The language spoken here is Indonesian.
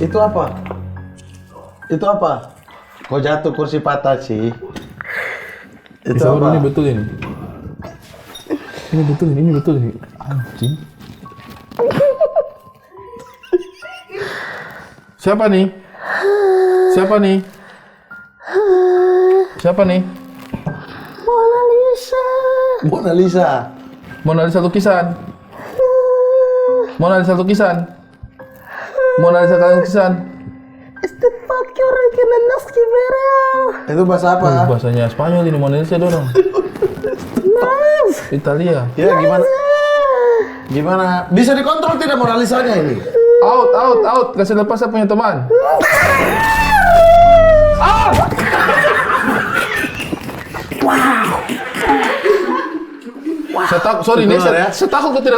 Itu apa? Itu apa? Kok jatuh kursi patah sih? Itu Bisa apa? ini betul ini. Ini betul ini. Anjing. Siapa nih? Siapa nih? Siapa nih? Mona Lisa. Mona Lisa. Mona Lisa lukisan. Mona Lisa lukisan. Mona Lisa lukisan. Estefacchio rekenanas kibereo. Itu bahasa apa? Bahasanya Spanyol ini, Mona Lisa dorong. Mas. Italia. Ya gimana? Gimana? Bisa dikontrol tidak Mona Lisanya ini? Out. Kasih lepas saya punya teman. Saya takut, sorry nih, Keluar ya? saya takut kau tidak